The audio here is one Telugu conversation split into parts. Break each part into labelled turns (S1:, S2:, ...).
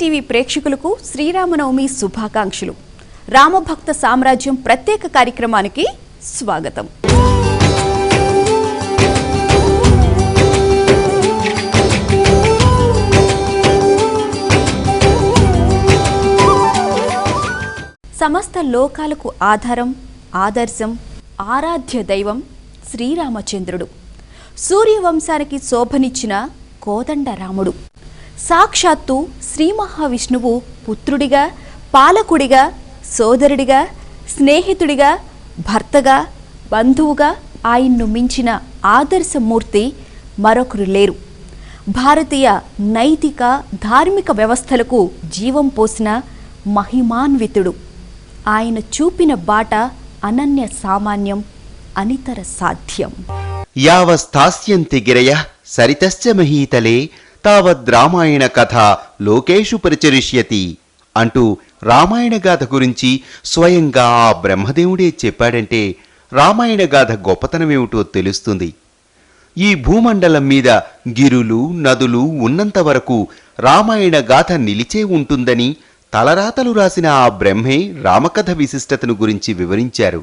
S1: టీవీ ప్రేక్షకులకు శ్రీరామనవమి శుభాకాంక్షలు. రామభక్త సామ్రాజ్యం ప్రత్యేక కార్యక్రమానికి స్వాగతం. సమస్త లోకాలకు ఆధారం, ఆదర్శం, ఆరాధ్య దైవం శ్రీరామచంద్రుడు. సూర్యవంశానికి శోభనిచ్చిన కోదండ రాముడు. సాక్షాత్తు శ్రీ మహావిష్ణువు పుత్రుడిగా, పాలకుడిగా, సోదరుడిగా, స్నేహితుడిగా, భర్తగా, బంధువుగా ఆయన్ను మించిన ఆదర్శమూర్తి మరొకరు లేరు. భారతీయ నైతిక, ధార్మిక వ్యవస్థలకు జీవం పోసిన మహిమాన్వితుడు. ఆయన చూపిన బాట అనన్య సామాన్యం, అనితర సాధ్యం.
S2: యావస్థాస్యంతి గిరయః సరితశ్చ మహీతలే తావద్రామాయణ కథ లోకేషు పరిచరిష్యతి అంటూ రామాయణ గాథ గురించి స్వయంగా ఆ బ్రహ్మదేవుడే చెప్పాడంటే రామాయణ గాథ గొప్పతనమేమిటో తెలుస్తుంది. ఈ భూమండలం మీద గిరులు, నదులు ఉన్నంత వరకు రామాయణ గాథ నిలిచే ఉంటుందని తలరాతలు రాసిన ఆ బ్రహ్మే రామకథ విశిష్టతను గురించి వివరించారు.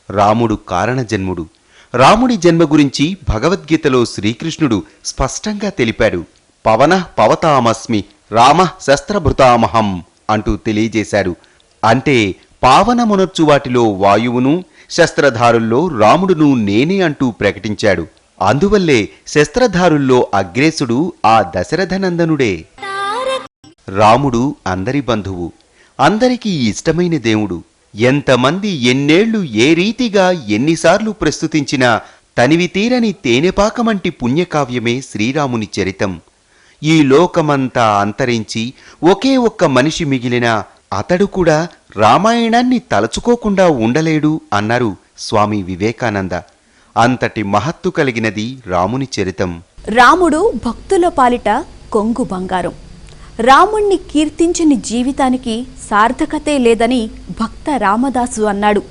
S2: రాముడు కారణజన్ముడు. రాముడి జన్మ గురించి భగవద్గీతలో శ్రీకృష్ణుడు స్పష్టంగా తెలిపాడు. పవనః పవతామస్మి రామః శస్త్రభృతామహం అంటూ తెలియజేశాడు. అంటే పావనమునర్చు వాటిలో వాయువును, శస్త్రధారుల్లో రాముడును నేనే అంటూ ప్రకటించాడు. అందువల్లే శస్త్రధారుల్లో అగ్రేసుడు ఆ దశరథనందనుడే. రాముడు అందరి బంధువు, అందరికీ ఇష్టమైన దేవుడు. ఎంతమంది ఎన్నేళ్లు ఏ రీతిగా ఎన్నిసార్లు ప్రస్తుతించినా తనివి తీరని తేనెపాకమంటి పుణ్యకావ్యమే శ్రీరాముని చరితం. ఈ లోకమంతా అంతరించి ఒకే ఒక్క మనిషి మిగిలిన అతడు కూడా రామాయణాన్ని తలచుకోకుండా ఉండలేడు అన్నారు స్వామి వివేకానంద. అంతటి మహత్తు కలిగినది రాముని చరితం.
S1: రాముడు భక్తుల పాలిట కొంగు బంగారం. రాముణ్ణి కీర్తించని జీవితానికి సార్థకతే లేదని భక్త రామదాసు అన్నాడు.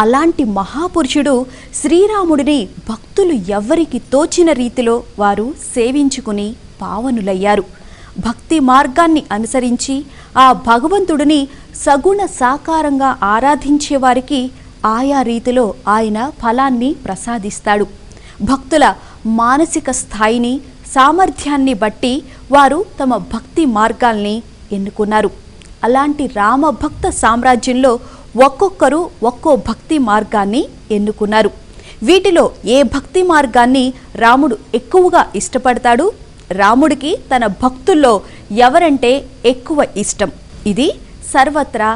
S1: అలాంటి మహాపురుషుడు శ్రీరాముడిని భక్తులు ఎవ్వరికి తోచిన రీతిలో వారు సేవించుకుని పావనులయ్యారు. భక్తి మార్గాన్ని అనుసరించి ఆ భగవంతుడిని సగుణ సాకారంగా ఆరాధించే వారికి ఆయా రీతిలో ఆయన ఫలాన్ని ప్రసాదిస్తాడు. భక్తుల మానసిక స్థాయిని, సామర్థ్యాన్ని బట్టి వారు తమ భక్తి మార్గాల్ని ఎన్నుకున్నారు. అలాంటి రామభక్త సామ్రాజ్యంలో ఒక్కొక్కరు ఒక్కో భక్తి మార్గాన్ని ఎన్నుకున్నారు. వీటిలో ఏ భక్తి మార్గాన్ని రాముడు ఎక్కువగా ఇష్టపడతాడు? రాముడికి తన భక్తుల్లో ఎవరంటే ఎక్కువ ఇష్టం? ఇది సర్వత్రా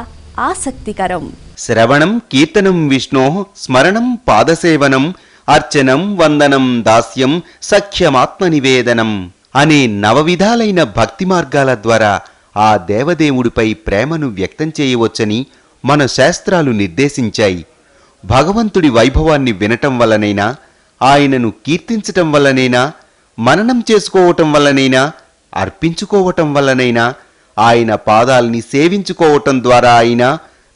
S1: ఆసక్తికరం.
S2: శ్రవణం కీర్తనం విష్ణోః స్మరణం పాదసేవనం అర్చనం వందనం దాస్యం సఖ్యమాత్మనివేదనం అనే నవవిధాలైన భక్తి మార్గాల ద్వారా ఆ దేవదేవుడిపై ప్రేమను వ్యక్తం చేయవచ్చని మన శాస్త్రాలు నిర్దేశించాయి. భగవంతుడి వైభవాన్ని వినటం వల్లనైనా, ఆయనను కీర్తించటం వల్లనైనా, మననం చేసుకోవటం వల్లనైనా, అర్పించుకోవటం వల్లనైనా, ఆయన పాదాల్ని సేవించుకోవటం ద్వారా అయినా,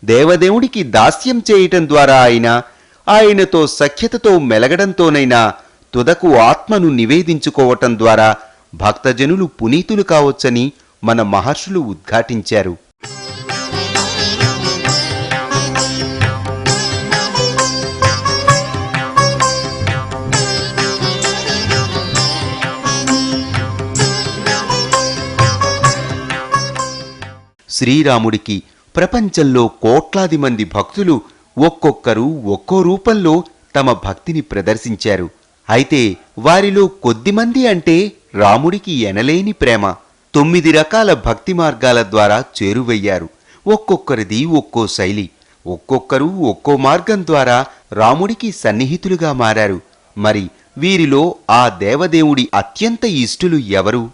S2: దేవదేవుడికి దాస్యం చేయటం ద్వారా అయినా, ఆయనతో సఖ్యతతో మెలగడంతోనైనా, తుదకు ఆత్మను నివేదించుకోవటం ద్వారా భక్తజనులు పునీతులు కావచ్చని మన మహర్షులు ఉద్ఘాటించారు. శ్రీరాముడికి ప్రపంచంలో కోట్లాది మంది భక్తులు ఒక్కొక్కరు ఒక్కో రూపంలో తమ భక్తిని ప్రదర్శించారు. అయితే వారిలో కొద్దిమంది అంటే రాముడికి ఎనలేని ప్రేమ. 9 రకాల భక్తి మార్గాల ద్వారా చేరువయ్యారు. ఒక్కొక్కరిది ఒక్కో శైలి. ఒక్కొక్కరు ఒక్కో మార్గం ద్వారా రాముడికి సన్నిహితులుగా మారారు. మరి వీరిలో ఆ దేవదేవుడి అత్యంత ఇష్టులు ఎవరు?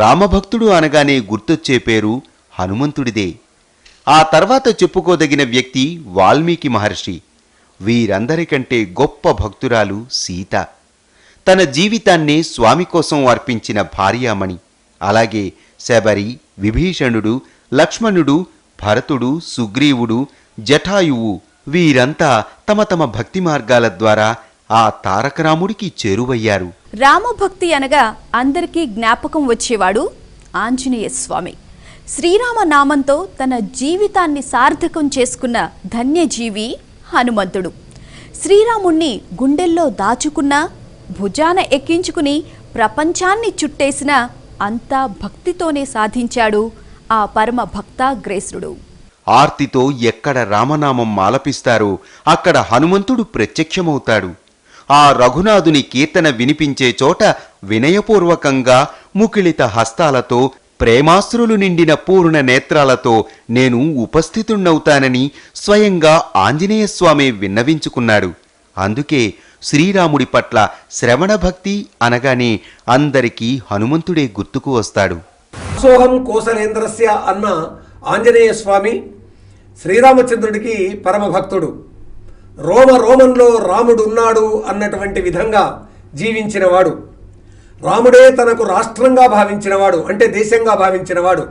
S2: రామభక్తుడు అనగానే గుర్తొచ్చే పేరు హనుమంతుడిదే. ఆ తర్వాత చెప్పుకోదగిన వ్యక్తి వాల్మీకి మహర్షి. వీరందరికంటే గొప్ప భక్తురాలు సీత. తన జీవితాన్నే స్వామి కోసం అర్పించిన భార్యామణి. అలాగే శబరి, విభీషణుడు, లక్ష్మణుడు, భరతుడు, సుగ్రీవుడు, జటాయువు వీరంతా తమ తమ భక్తి మార్గాల ద్వారా ఆ తారకరాముడికి చేరువయ్యారు.
S1: రామభక్తి అనగా అందరికీ జ్ఞాపకం వచ్చేవాడు ఆంజనేయ స్వామి. శ్రీరామ నామంతో తన జీవితాన్ని సార్థకం చేసుకున్న ధన్యజీవి హనుమంతుడు. శ్రీరాముణ్ణి గుండెల్లో దాచుకున్న, భుజాన ఎక్కించుకుని ప్రపంచాన్ని చుట్టేసిన అంతా భక్తితోనే సాధించాడు ఆ పరమ భక్తాగ్రేసుడు.
S2: ఆర్తితో ఎక్కడ రామనామం ఆలపిస్తారో అక్కడ హనుమంతుడు ప్రత్యక్షమవుతాడు. ఆ రఘునాథుని కీర్తన వినిపించే చోట వినయపూర్వకంగా ముకిళిత హస్తాలతో, ప్రేమాశ్రులు నిండిన పూర్ణ నేత్రాలతో నేను ఉపస్థితుణ్ణవుతానని స్వయంగా ఆంజనేయస్వామి విన్నవించుకున్నాడు. అందుకే శ్రీరాముడి పట్ల శ్రవణ భక్తి అనగానే అందరికీ హనుమంతుడే గుర్తుకు వస్తాడు.
S3: సోహం కోసలేంద్రస్య అన్న ఆంజనేయ స్వామి శ్రీరామచంద్రుడికి పరమభక్తుడు. రోమంలో రాముడు ఉన్నాడు అన్నటువంటి విధంగా జీవించినవాడు. రాముడే తనకు రాష్ట్రంగా భావించినవాడు, అంటే దేశంగా భావించినవాడు.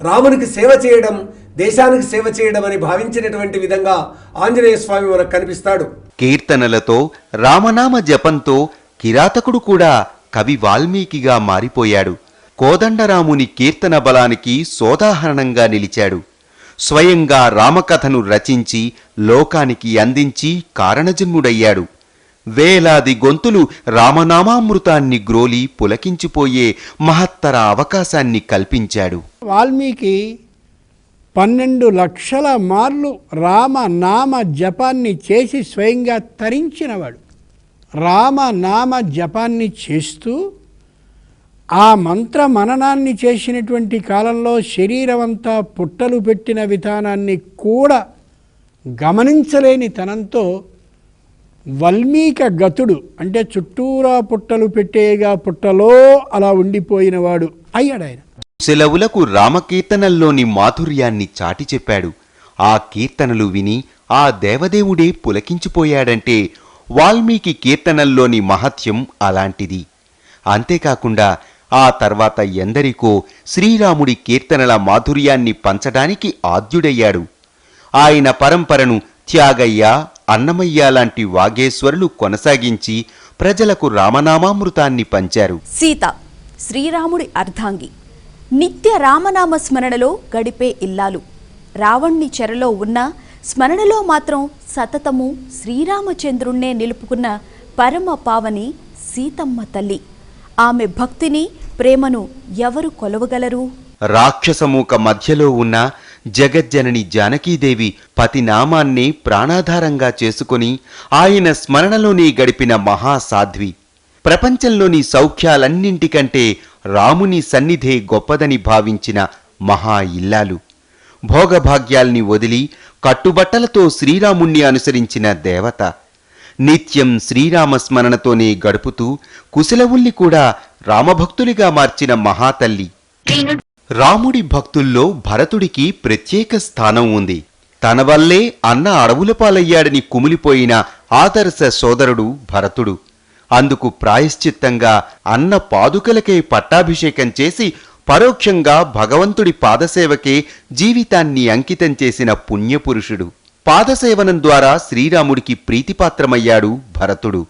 S3: రామునికి సేవ చేయడం దేశానికి సేవ చేయడం అని భావించినటువంటి విధంగా ఆంజనేయ స్వామి మనకు కనిపిస్తాడు.
S2: కీర్తనలతో, రామనామ జపంతో కిరాతకుడు కూడా కవి వాల్మీకిగా మారిపోయాడు. కోదండరాముని కీర్తన బలానికి సోదాహరణంగా నిలిచాడు. స్వయంగా రామకథను రచించి లోకానికి అందించి కారణజన్ముడయ్యాడు. వేలాది గొంతులు రామనామామృతాన్ని గ్రోలి పులకించిపోయే మహత్తర అవకాశాన్ని కల్పించాడు.
S4: వాల్మీకి 12 లక్షల మార్లు రామనామ జపాన్ని చేసి స్వయంగా తరించినవాడు. రామనామ జపాన్ని చేస్తూ ఆ మంత్ర మననాన్ని చేసినటువంటి కాలంలో శరీరమంతా పుట్టలు పెట్టిన విధానాన్ని కూడా గమనించలేని తనంతో వల్మీక గతుడు, అంటే చుట్టూరా పుట్టలు పెట్టేగా పుట్టలో అలా ఉండిపోయినవాడు అయ్యాడు ఆయన.
S2: సెలవులకు రామకీర్తనల్లోని మాధుర్యాన్ని చాటి చెప్పాడు. ఆ కీర్తనలు విని ఆ దేవదేవుడే పులకించిపోయాడంటే వాల్మీకి కీర్తనల్లోని మహత్యం అలాంటిది. అంతేకాకుండా ఆ తర్వాత ఎందరికో శ్రీరాముడి కీర్తనల మాధుర్యాన్ని పంచడానికి ఆద్యుడయ్యాడు. ఆయన పరంపరను త్యాగయ్య, అన్నమయ్య లాంటి వాగేశ్వరులు కొనసాగించి ప్రజలకు రామనామామృతాన్ని పంచారు.
S1: సీత శ్రీరాముడి అర్ధాంగి, నిత్య రామనామ స్మరణలో గడిపే ఇల్లాలు. రావణ్ణి చెరలో ఉన్న స్మరణలో మాత్రం సతతము శ్రీరామచంద్రుణ్ణే నిలుపుకున్న పరమ పావని సీతమ్మ తల్లి. ఆమె భక్తిని, ప్రేమను ఎవరు కొలవగలరు?
S2: రాక్షసమూక మధ్యలో ఉన్న జగజ్జనని జానకీదేవి పతి నామాన్నే ప్రాణాధారంగా చేసుకుని ఆయన స్మరణలోనే గడిపిన మహాసాధ్వి. ప్రపంచంలోని సౌఖ్యాలన్నింటికంటే రాముని సన్నిధే గొప్పదని భావించిన మహా ఇల్లాలు. భోగభాగ్యాల్ని వదిలి కట్టుబట్టలతో శ్రీరాముణ్ణి అనుసరించిన దేవత. నిత్యం శ్రీరామస్మరణతోనే గడుపుతూ కుశలవుల్ని కూడా రామభక్తులిగా మార్చిన మహాతల్లి. రాముడి భక్తుల్లో భరతుడికి ప్రత్యేక స్థానం ఉంది. తన వల్లే అన్న అడవుల పాలయ్యాడని కుమిలిపోయిన ఆదర్శ సోదరుడు భరతుడు. అందుకు ప్రాయశ్చిత్తంగా అన్న పాదుకలకే పట్టాభిషేకం చేసి పరోక్షంగా భగవంతుడి పాదసేవకే జీవితాన్ని అంకితం చేసిన పుణ్యపురుషుడు. పాదసేవనం ద్వారా శ్రీరాముడికి ప్రీతిపాత్రమయ్యాడు భరతుడు.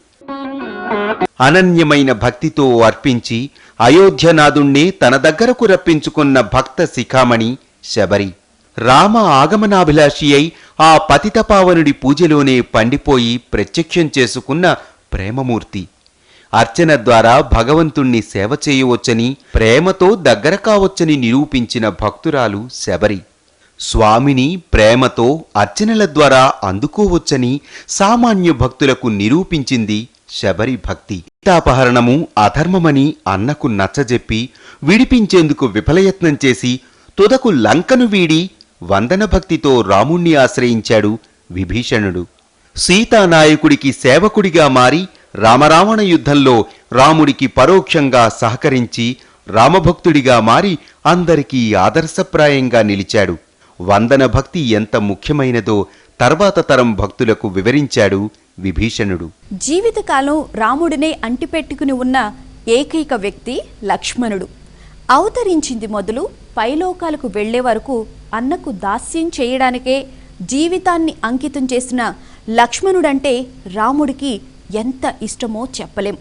S2: అనన్యమైన భక్తితో అర్పించి అయోధ్యనాథుణ్ణే తన దగ్గరకు రప్పించుకున్న భక్త శిఖామణి శబరి. రామ ఆగమనాభిలాషి అయి ఆ పతితపావనుడి పూజలోనే పండిపోయి ప్రత్యక్షం చేసుకున్న ప్రేమమూర్తి. అర్చన ద్వారా భగవంతుణ్ణి సేవ చేయవచ్చని, ప్రేమతో దగ్గర కావచ్చని నిరూపించిన భక్తురాలు శబరి. స్వామిని ప్రేమతో అర్చనల ద్వారా అందుకోవచ్చని సామాన్య భక్తులకు నిరూపించింది శబరి భక్తి. సీతాపహరణము అధర్మమని అన్నకు నచ్చజెప్పి విడిపించేందుకు విఫలయత్నం చేసి తుదకు లంకను వీడి వందన భక్తితో రాముణ్ణి ఆశ్రయించాడు విభీషణుడు. సీతానాయకుడికి సేవకుడిగా మారి రామరావణ యుద్ధంలో రాముడికి పరోక్షంగా సహకరించి రామభక్తుడిగా మారి అందరికీ ఆదర్శప్రాయంగా నిలిచాడు. వందన భక్తి ఎంత ముఖ్యమైనదో తర్వాత తరం భక్తులకు వివరించాడు విభీషణుడు.
S1: జీవితకాలం రాముడినే అంటిపెట్టుకుని ఉన్న ఏకైక వ్యక్తి లక్ష్మణుడు. అవతరించింది మొదలు పైలోకాలకు వెళ్లే వరకు అన్నకు దాస్యం చేయడానికే జీవితాన్ని అంకితం చేసిన లక్ష్మణుడంటే రాముడికి ఎంత ఇష్టమో చెప్పలేం.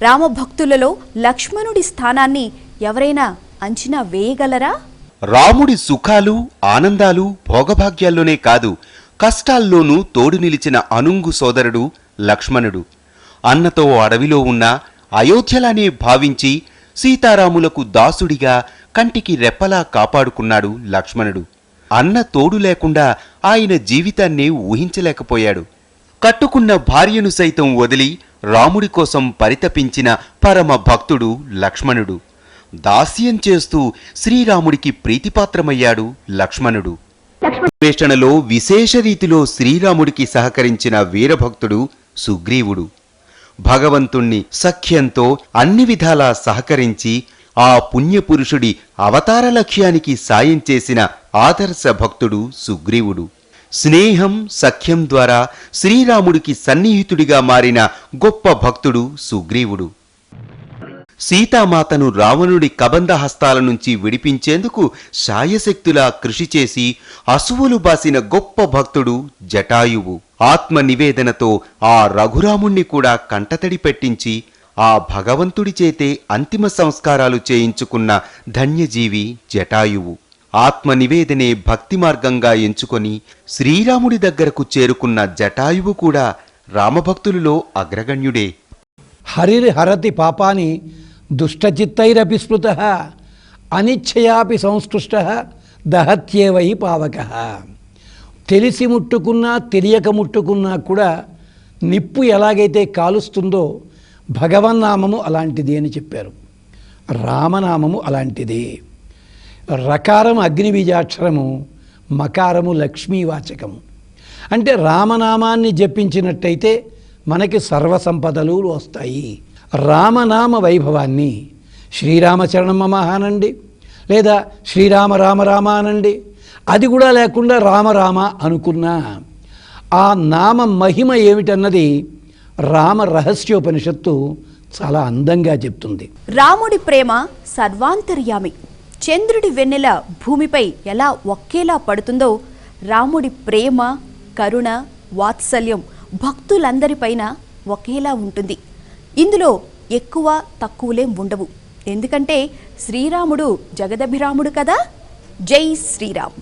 S1: రామభక్తులలో లక్ష్మణుడి స్థానాన్ని ఎవరైనా అంచనా వేయగలరా?
S2: రాముడి సుఖాలు ఆనందాలు భోగభాగ్యాల్లోనే కాదు, కష్టాల్లోనూ తోడు నిలిచిన అనుంగు సోదరుడు లక్ష్మణుడు. అన్నతో అడవిలో ఉన్న అయోధ్యలానే భావించి సీతారాములకు దాసుడిగా కంటికి రెప్పలా కాపాడుకున్నాడు లక్ష్మణుడు. అన్న తోడు లేకుండా ఆయన జీవితాన్నే ఊహించలేకపోయాడు. కట్టుకున్న భార్యను సైతం వదిలి రాముడి కోసం పరితపించిన పరమ భక్తుడు లక్ష్మణుడు. దాస్యం చేస్తూ శ్రీరాముడికి ప్రీతిపాత్రమయ్యాడు లక్ష్మణుడు. అన్వేషణలో విశేష రీతిలో శ్రీరాముడికి సహకరించిన వీరభక్తుడు సుగ్రీవుడు. భగవంతుణ్ణి సఖ్యంతో అన్ని విధాలా సహకరించి ఆ పుణ్యపురుషుడి అవతార లక్ష్యానికి సాయం చేసిన ఆదర్శ భక్తుడు సుగ్రీవుడు. స్నేహం సఖ్యం ద్వారా శ్రీరాముడికి సన్నిహితుడిగా మారిన గొప్ప భక్తుడు సుగ్రీవుడు. సీతామాతను రావణుడి కబంధ హస్తాల నుంచి విడిపించేందుకు శాయశక్తులా కృషి చేసి అసువులు బాసిన గొప్ప భక్తుడు జటాయువు. ఆత్మ నివేదనతో ఆ రఘురాముణ్ణి కూడా కంటతడి పెట్టించి ఆ భగవంతుడి చేతే అంతిమ సంస్కారాలు చేయించుకున్న ధన్యజీవి జటాయువు. ఆత్మ నివేదనే భక్తి మార్గంగా ఎంచుకొని శ్రీరాముడి దగ్గరకు చేరుకున్న జటాయువు కూడా రామభక్తులలో అగ్రగణ్యుడే.
S4: హరిర్హరతి పాపాని దుష్టచిత్తైరపి స్మృతః అనిచ్ఛయాపి సంస్కృష్టః దహత్యేవై పావకః. తెలిసి ముట్టుకున్నా తెలియక ముట్టుకున్నా కూడా నిప్పు ఎలాగైతే కాలుస్తుందో భగవన్నామము అలాంటిది అని చెప్పారు. రామనామము అలాంటిది. రకారం అగ్నిబీజాక్షరము, మకారము లక్ష్మీవాచకము. అంటే రామనామాన్ని జపించినట్టయితే మనకి సర్వసంపదలు వస్తాయి. రామనామ వైభవాన్ని శ్రీరామచరణం మమ అనండి, లేదా శ్రీరామ రామ రామ అనండి. అది కూడా లేకుండా రామరామ అనుకున్నా ఆ నామ మహిమ ఏమిటన్నది రామ రహస్యోపనిషత్తు చాలా అందంగా చెప్తుంది.
S1: రాముడి ప్రేమ సర్వాంతర్యామి. చంద్రుడి వెన్నెల భూమిపై ఎలా ఒకేలా పడుతుందో రాముడి ప్రేమ, కరుణ, వాత్సల్యం భక్తులందరిపైన ఒకేలా ఉంటుంది. ఇందులో ఎక్కువ తక్కువలేం ఉండవు. ఎందుకంటే శ్రీరాముడు జగదభిరాముడు కదా. జై శ్రీరామ్.